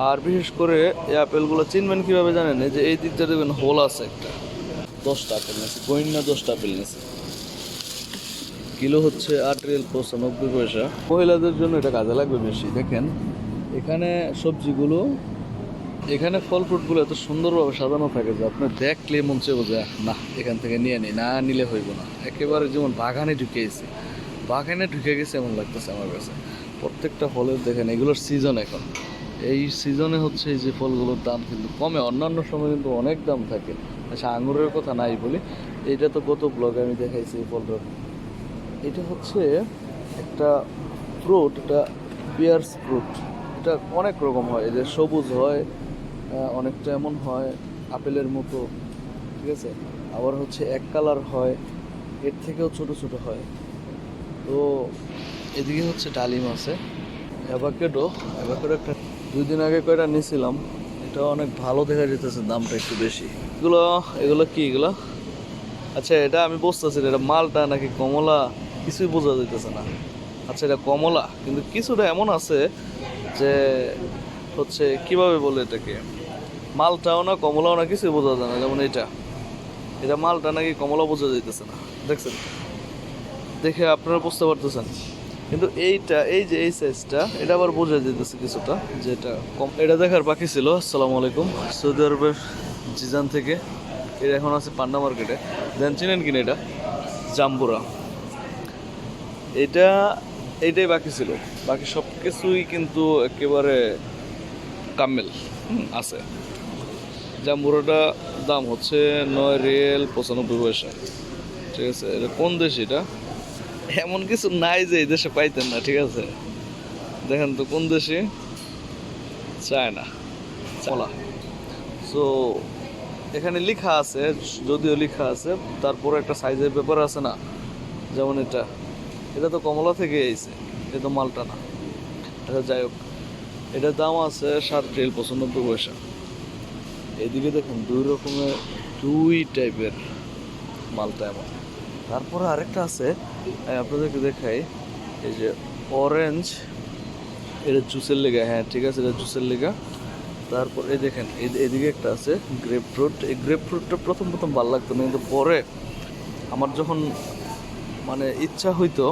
আর বিশেষ করে এই আপেলগুলো চিনবেন কীভাবে জানেন? এই যে এই দিকটা দেখবেন হোল আছে একটা। 10টা আপেল নিয়েছি, গইন্না 10টা আপেল নিয়েছি। কিলো হচ্ছে 8 রিয়াল 95 পয়সা। মহিলাদের জন্য এটা কাজে লাগবে বেশি। দেখেন এখানে সবজিগুলো, এখানে ফল ফ্রুটগুলো এত সুন্দরভাবে সাজানো থাকে যে আপনার দেখলে মন চেয়ে বোঝা না এখান থেকে নিয়ে নিই, না নিলে হইব না। একেবারে যেমন বাগানে ঢুকে গেছে, বাগানে ঢুকে গেছে এমন লাগতেছে আমার কাছে। প্রত্যেকটা ফলের দেখেন এগুলোর সিজন এখন, এই সিজনে হচ্ছে এই যে ফলগুলোর দাম কিন্তু কমে, অন্যান্য সময় কিন্তু অনেক দাম থাকে। আচ্ছা আঙুরের কথা নাই বলি, এইটা তো গত ব্লগে আমি দেখাইছি এই ফলটার। এটা হচ্ছে একটা ফ্রুট, এটা পিয়ার্স ফ্রুট। এটা অনেক রকম হয়, এই যে সবুজ হয়, অনেকটা এমন হয় আপেলের মতো, ঠিক আছে। আবার হচ্ছে এক কালার হয়, এর থেকেও ছোট ছোট হয়। তো এদিকে হচ্ছে ডালিম আছে, অ্যাভোকাডো। অ্যাভোকাডো একটা 2 দিন আগে কয়টা নিয়েছিলাম, এটা অনেক ভালো দেখা যেতেছে, দামটা একটু বেশি। এগুলো এগুলো কি এগুলো? আচ্ছা এটা আমি বুঝতেছি এটা মালটা নাকি কমলা, কিছুই বোঝা যাইতেছে না। আচ্ছা এটা কমলা, কিন্তু কিছুটা এমন আছে যে হচ্ছে কিভাবে বলে এটাকে, মালটাও না কমলাও না, কিছুই বোঝা যায় না। যেমন এটা, এটা মালটা নাকি কমলা বোঝা যাইতেছে না, দেখছেন? দেখে আপনারা বুঝতে পারতেছেন। কিন্তু এইটা, এই যে এই সাইজটা, এটা আবার বোঝা যেতেছে কিছুটা যে এটা কম। এটা দেখার বাকি ছিল। আসসালামু আলাইকুম, সৌদি আরবের জিজান থেকে। এটা এখন আছে পান্ডা মার্কেটে। দেন চিনেন কিনা এটা? জাম্বুরা। এটা এইটাই বাকি ছিল, বাকি সব কিছুই কিন্তু একেবারে কামেল আছে। জাম্বুরাটা দাম হচ্ছে 9 রিয়াল 95 পয়সা, ঠিক আছে। এটা কোন দেশ? এটা এমন কিছু নাই যে এই দেশে পাইতেন না, ঠিক আছে। দেখেন তো কোন দেশে, চায়না, চলা। সো এখানে লেখা আছে, যদিও লেখা আছে তারপরে একটা সাইজের ব্যাপার আছে না। যেমন এটা, এটা তো কমলা থেকে আইছে, এটা তো মালটা না। আচ্ছা যাই হোক, এটার দাম আছে 7 রিয়াল 95 পয়সা। এইদিকে দেখুন 2 রকমের, 2 টাইপের মালটা এমন। তারপরে আরেকটা আছে, আমি আপনাদেরকে দেখাই। এই যে অরেঞ্জ, এটা জুসের লেগা, হ্যাঁ ঠিক আছে, এটা জুসের লেগা। তারপর এই দেখেন এদিকে একটা আছে গ্রেপ ফ্রুট। এই গ্রেপ ফ্রুটটা প্রথম প্রথম ভালো লাগতো না, কিন্তু পরে আমার যখন মানে ইচ্ছা হইতো,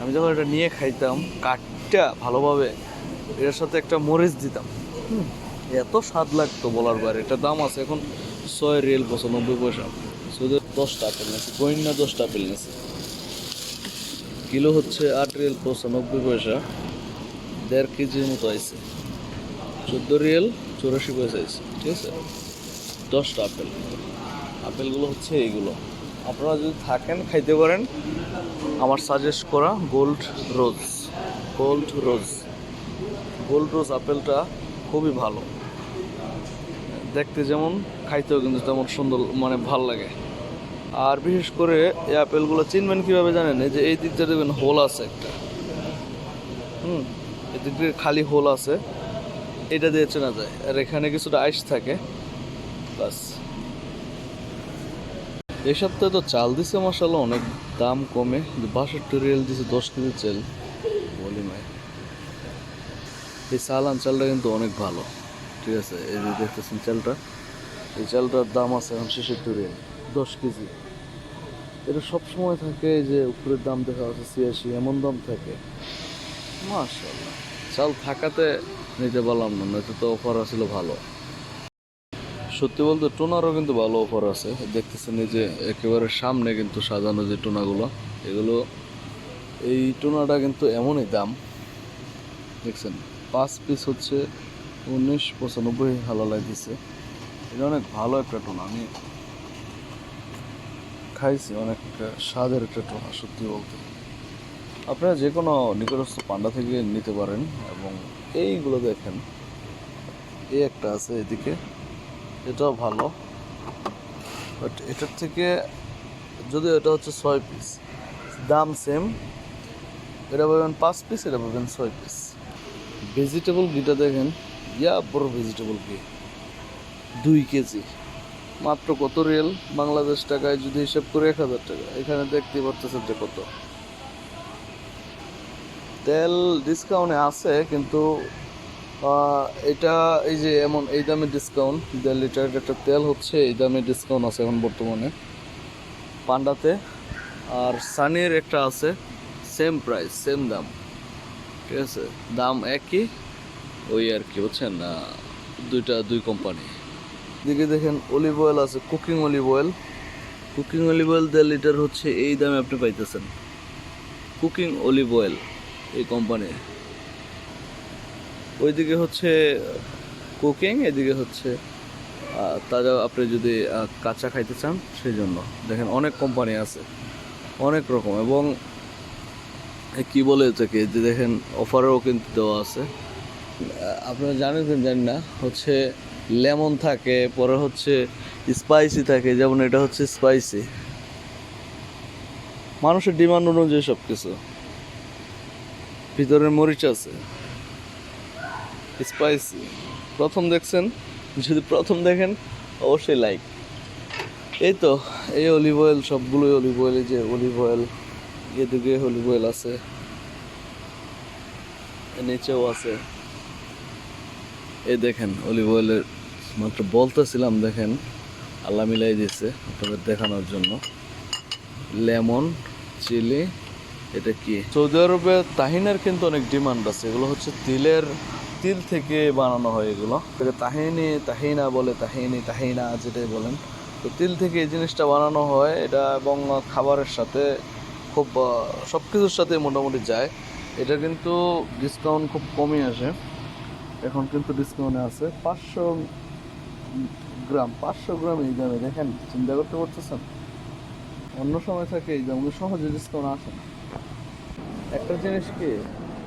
আমি যখন এটা নিয়ে খাইতাম কাঠটা ভালোভাবে, এটার সাথে একটা মরিচ দিতাম, এত স্বাদ লাগতো বলার বাইরে। এটা দাম আছে এখন 6 রিয়াল 95 পয়সা। শুধু 10টা আপেল নিয়েছি, গইন্না 10টা আপেল নিয়েছি। কিলো হচ্ছে 8 রিয়াল 95 পয়সা, 1.5 কেজির মতো আইছে। 14 রিয়াল 84 পয়সা আইছে, ঠিক আছে। 10টা আপেল। আপেলগুলো হচ্ছে এইগুলো, আপনারা যদি থাকেন খাইতে পারেন। আমার সাজেস্ট করা gold rose, gold rose, gold rose আপেলটা খুবই ভালো দেখতে, যেমন খাইতেও কিন্তু তেমন সুন্দর, মানে ভাল লাগে। আর বিশেষ করে এই আপেলগুলো চিনবেন কীভাবে জানেন? এই যে এই দিকটা দেখবেন হোল আছে একটা, এই দিক দিয়ে খালি হোল আছে, এটা দিয়ে চেনা যায়। আর এখানে কিছুটা আইস থাকে, বাস। এই সপ্তাহে তো চাল দিছে মাশাআল্লাহ, অনেক দাম কমে। 62 রিয়াল দিছে 10 কেজি চাল, বলি মাই। এই চালান চালটা কিন্তু অনেক ভালো, ঠিক আছে। এই যে দেখতেছেন চালটা, এই চালটার দাম আছে এখন 66 রিয়াল 10 কেজি। এটা সবসময় থাকে, এই যে উপরের দাম দেখা যাচ্ছে 86, এমন দাম থাকে। মাশাআল্লাহ, চাল থাকাতে নিতে পারলাম না, নয়তো তো অফার আসছিল ভালো। সত্যি বলতে টোনারও কিন্তু ভালো অফার আছে, দেখতেছেন এই যে একেবারে সামনে কিন্তু সাজানো যে টোনাগুলো, এগুলো, এই টোনাটা কিন্তু এমনই দাম, দেখছেন। 5 পিস হচ্ছে 19.95 হালাল দিছে। এটা অনেক ভালো একটা টোনা, আমি খাইছি, অনেক স্বাদের একটা টোনা সত্যি বলতে। আপনারা যে কোনো নিকটস্থ পান্ডা থেকে নিতে পারেন। এবং এইগুলো দেখেন, এই একটা আছে এদিকে, এটাও ভালো, বাট এটার থেকে, যদিও এটা হচ্ছে 6 পিস, দাম সেম। এটা পাবেন 5 পিস, এটা পাবেন 6 পিস। ভেজিটেবল ঘিটা দেখেন, বড় ভেজিটেবল ঘি 2 কেজি, মাত্র কত রিয়েল বাংলাদেশ টাকায় যদি হিসাব করে 1000 টাকা। এখানে দেখতে পারতেছেন যে কত। তেল ডিসকাউন্টে আছে, কিন্তু এটা এই যে এমন এই দামে ডিসকাউন্ট, 1.5 লিটারের একটা তেল হচ্ছে এই দামে ডিসকাউন্ট আছে এখন বর্তমানে পান্ডাতে। আর সানির একটা আছে সেম প্রাইস সেম দাম, ঠিক আছে, দাম একই, ওই আর কি, বুঝছেন না, দুই কোম্পানি। দিকে দেখেন অলিভ অয়েল আছে, cooking olive oil. Cooking olive oil 1.5 litre হচ্ছে এই দামে আপনি পাইতেছেন, কুকিং অলিভ অয়েল এই কোম্পানি। ওইদিকে হচ্ছে কুকিং, এদিকে হচ্ছে তাজা, আপনি যদি কাঁচা খাইতে চান সেই জন্য। দেখেন অনেক কোম্পানি আছে, অনেক রকম, এবং কি বলে এটাকে, যে দেখেন অফারও কিন্তু দেওয়া আছে। আপনারা জানেন জানেন না, হচ্ছে লেমন থাকে, পরে হচ্ছে স্পাইসি থাকে, যেমন এটা হচ্ছে স্পাইসি, মানুষের ডিমান্ড অনুযায়ী সব কিছু। ভিতরে মরিচ আছে, স্পাইসি। প্রথম দেখছেন, যদি প্রথম দেখেন অবশ্যই লাইক। এই তো এই অলিভ অয়েল, সবগুলোই অলিভ অয়েল। এই যে অলিভ অয়েল, এদিকে অলিভ অয়েল আছে, নিচেও আছে। এই দেখেন অলিভ অয়েলের, মাত্র বলতেছিলাম, দেখেন আল্লাহ মিলাই দিয়েছে আপনাদের দেখানোর জন্য। লেমন, চিলি, এটা কি, সৌদি আরবে তাহিনের কিন্তু অনেক ডিমান্ড আছে। এগুলো হচ্ছে তিল থেকে বানানো হয়, এগুলো তাহিনা বলে, তাহিনা যেটাই বলেন। তো তিল থেকে এই জিনিসটা বানানো হয় এটা, এবং খাবারের সাথে খুব সব কিছুর সাথে মোটামুটি যায়। এটা কিন্তু ডিসকাউন্ট খুব কমই আসে, এখন কিন্তু ডিসকাউন্টে আছে। 500 গ্রাম এই দামে, দেখেন, চিন্তা করতে পারতেছেন। অন্য সময় থাকে এই দাম, সহজে ডিসকাউন্ট আসে না। একটা জিনিস কি,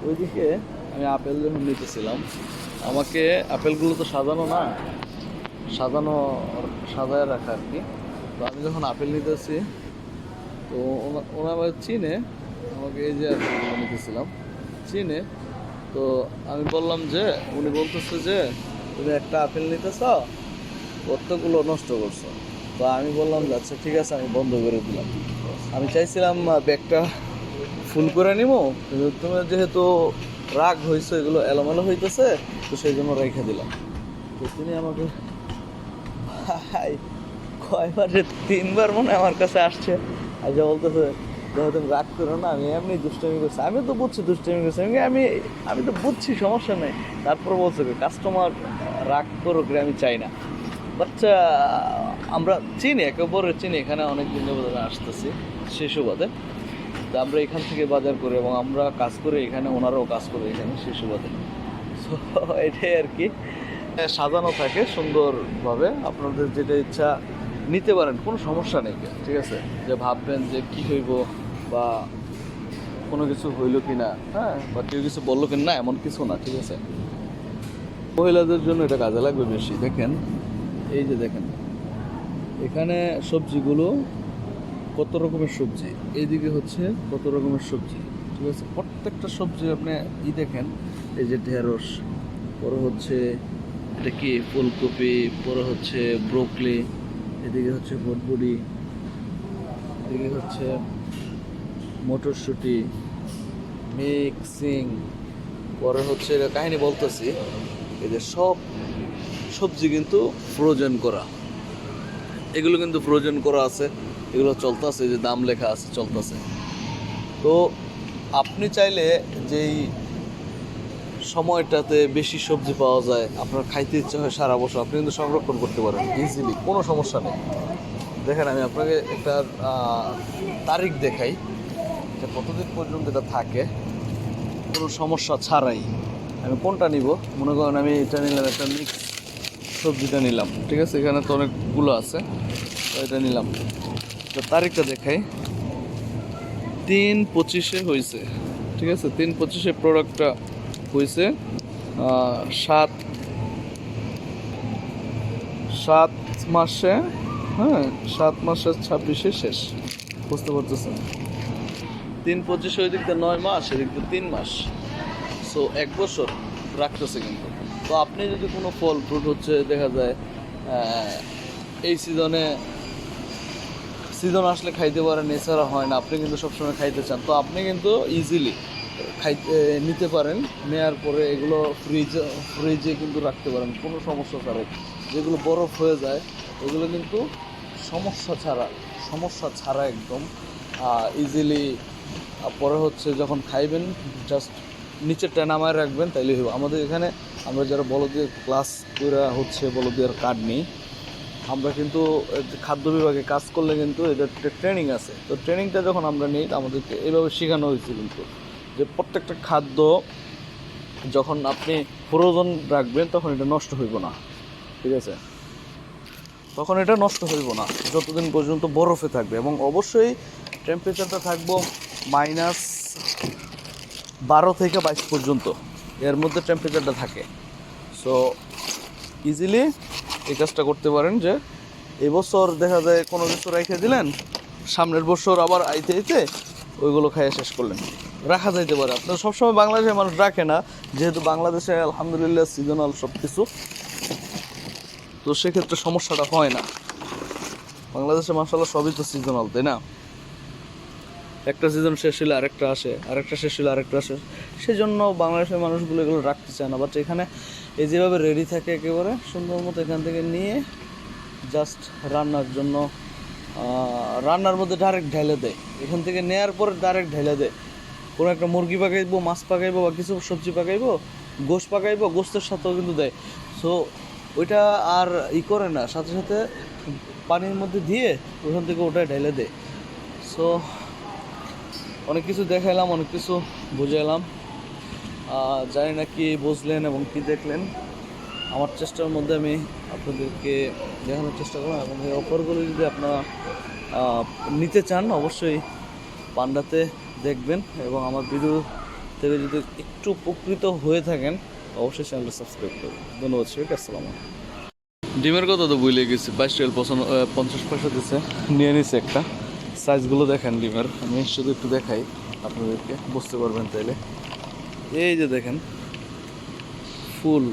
ওইদিকে আমি আপেল যখন নিতেছিলাম, আমাকে আপেলগুলো তো সাজানো না, সাজায় রাখা আর কি। তো আমি যখন আপেল নিতেছি, তো ওনারা চিনে আমাকে, এই যে আপেলগুলো নিতেছিলাম চিনে। তো আমি বললাম যে, উনি বলতেছে যে তুমি একটা আপেল নিতেছ, কতগুলো নষ্ট করছো। তো আমি বললাম যে আচ্ছা ঠিক আছে, আমি বন্ধ করে দিলাম। আমি চাইছিলাম ব্যাগটা ফুল করে নিব, কিন্তু তুমি যেহেতু রাগ হয়েছে, এগুলো এলোমেলো হইতেছে, তো সেই জন্য রেখে দিলাম। তো তিনি আমাকে কয়বার, 3বার মনে হয় আমার কাছে আসছে, আর যা বলতেছে দেখো তুমি রাগ করো না, আমি এমনি দুষ্টামি করছি। আমি তো বুঝছি দুষ্টামি করছি, আমি তো বুঝছি সমস্যা নেই। তারপর বলছে কাস্টমার রাগ করুক, আমি চাই না। বাচ্চা আমরা চিনি, একেবারে চিনি, এখানে অনেক দিন যাবত আসতেছি সেই সুবাদে। তো আমরা এখান থেকে বাজার করি, এবং আমরা কাজ করি এখানে, ওনারাও কাজ করে এখানে সেই সুবাদে। সো এটাই আর কি, সাজানো থাকে সুন্দরভাবে, আপনাদের যেটা ইচ্ছা নিতে পারেন, কোনো সমস্যা নেই, ঠিক আছে। যে ভাববেন যে কি হইব, বা কোনো কিছু হইলো কি না, হ্যাঁ, বা কেউ কিছু বললো কি না, এমন কিছু না, ঠিক আছে। মহিলাদের জন্য এটা কাজে লাগবে বেশি। দেখেন এই যে দেখেন এখানে সবজিগুলো, কত রকমের সবজি, এইদিকে হচ্ছে কত রকমের সবজি, ঠিক আছে। প্রত্যেকটা সবজি আপনি দেখেন, এই যে ঢেঁড়স, পরে হচ্ছে এটা কি ফুলকপি, পরে হচ্ছে ব্রোকলি, এদিকে হচ্ছে বটবড়ি, এদিকে হচ্ছে মটরশুঁটি, মিক্সিং, পরে হচ্ছে কাহিনী বলতেছি, এই যে সব সবজি কিন্তু ফ্রোজেন করা, এগুলো কিন্তু ফ্রোজেন করা আছে, এগুলো চলতেছে, যে দাম লেখা আছে চলতেছে। তো আপনি চাইলে যেই সময়টাতে বেশি সবজি পাওয়া যায়, আপনার খাইতে ইচ্ছে হয় সারা বছর, আপনি কিন্তু সংরক্ষণ করতে পারেন ইজিলি, কোনো সমস্যা নেই। দেখেন আমি আপনাকে একটা তারিখ দেখাই, যে কতদিন পর্যন্ত এটা থাকে কোনো সমস্যা ছাড়াই। আমি কোনটা নিব, মনে করেন আমি এটা নিলাম, একটা মিক্স সবজিটা নিলাম, ঠিক আছে, এখানে তো অনেকগুলো আছে, তো এটা নিলাম। তো তারিখটা দেখাই, 3/25 হয়েছে, ঠিক আছে, 3/25 প্রোডাক্টটা হয়েছে। 7 মাসে, হ্যাঁ 7 মাসে 26 শেষ, বুঝতে পারতেছেন। 3/25 ওই দিক দিয়ে 9 মাস, এদিক দিয়ে 3 মাস, সো 1 বছর রাখতেছে কিন্তু। তো আপনি যদি কোনো ফল ফ্রুট হচ্ছে দেখা যায় এই সিজন আসলে খাইতে পারেন, এছাড়া হয় না, আপনি কিন্তু সবসময় খাইতে চান, তো আপনি কিন্তু ইজিলি নিতে পারেন। নেয়ার পরে এগুলো ফ্রিজে কিন্তু রাখতে পারেন কোনো সমস্যা ছাড়াই। যেগুলো বরফ হয়ে যায় এগুলো কিন্তু সমস্যা ছাড়া একদম ইজিলি। পরে হচ্ছে যখন খাইবেন জাস্ট নিচেরটা নামায় রাখবেন, তাইলে হইব। আমাদের এখানে আমরা যারা বলদিয়ার ক্লাস করে হচ্ছে বলদিয়ার কার্ড নিই, আমরা কিন্তু খাদ্য বিভাগে কাজ করলে কিন্তু এদের ট্রেনিং আছে। তো ট্রেনিংটা যখন আমরা নিই আমাদেরকে এইভাবে শেখানো হয়েছে কিন্তু, যে প্রত্যেকটা খাদ্য যখন আপনি ফ্রোজন রাখবেন তখন এটা নষ্ট হইব না, ঠিক আছে? তখন এটা নষ্ট হইব না যতদিন পর্যন্ত বরফে থাকবে। এবং অবশ্যই টেম্পারেচারটা থাকবো -12 থেকে 22 পর্যন্ত, এর মধ্যে টেম্পারেচারটা থাকে। সো ইজিলি এই কাজটা করতে পারেন যে এবছর দেখা যায় কোনো কিছু রেখে দিলেন, সামনের বছর আবার আইতে ওইগুলো খাইয়ে শেষ করলেন, রাখা যাইতে পারে। আপনার সবসময় বাংলাদেশের মানুষ রাখে না, যেহেতু বাংলাদেশে আলহামদুলিল্লাহ সিজনাল সব কিছু, তো সেক্ষেত্রে সমস্যাটা হয় না। বাংলাদেশে মাশাআল্লাহ সবই তো সিজনাল, তাই না? একটা সিজন শেষ হলে আরেকটা আসে, আরেকটা শেষ হলে আরেকটা আসে। সেই জন্য বাংলাদেশের মানুষগুলো এগুলো রাখতে চায় না। বাট এখানে এই যেভাবে রেডি থাকে একেবারে সুন্দর মতো, এখান থেকে নিয়ে জাস্ট রান্নার জন্য রান্নার মধ্যে ডাইরেক্ট ঢেলে দেয়। এখান থেকে নেয়ার পরে ডাইরেক্ট ঢেলে দেয়। কোনো একটা মুরগি পাকাইবো, মাছ পাকাইবো, বা কিছু সবজি পাকাইবো, গোশ পাকাইবো, গোশতের সাথেও কিন্তু দেয়। সো ওইটা আর করে না, সাথে সাথে পানির মধ্যে দিয়ে ওখান থেকে ওটা ঢেলে দেয়। সো অনেক কিছু দেখাইলাম, অনেক কিছু বুঝাইলাম। জানি না কি বুঝলেন এবং কি দেখলেন। আমার চেষ্টার মধ্যে আমি আপনাদেরকে দেখানোর চেষ্টা করলাম। এবং এই অফারগুলো যদি আপনারা নিতে চান অবশ্যই পান্ডাতে দেখবেন, এবং আমার ভিডিও থেকে যদি একটু উপকৃত হয়ে থাকেন অবশ্যই চ্যানেলটা সাবস্ক্রাইব করবেন। ধন্যবাদ। ঠিক আসসালাম। ডিমের কথা তো ভুলে গেছি, 22 টাকা 50 পয়সা দিচ্ছে, নিয়ে নিছে একটা। সাইজগুলো দেখেন ডিমের, আমি শুধু একটু দেখাই আপনাদেরকে, বুঝতে পারবেন তাইলে। এই যে দেখেন ফুল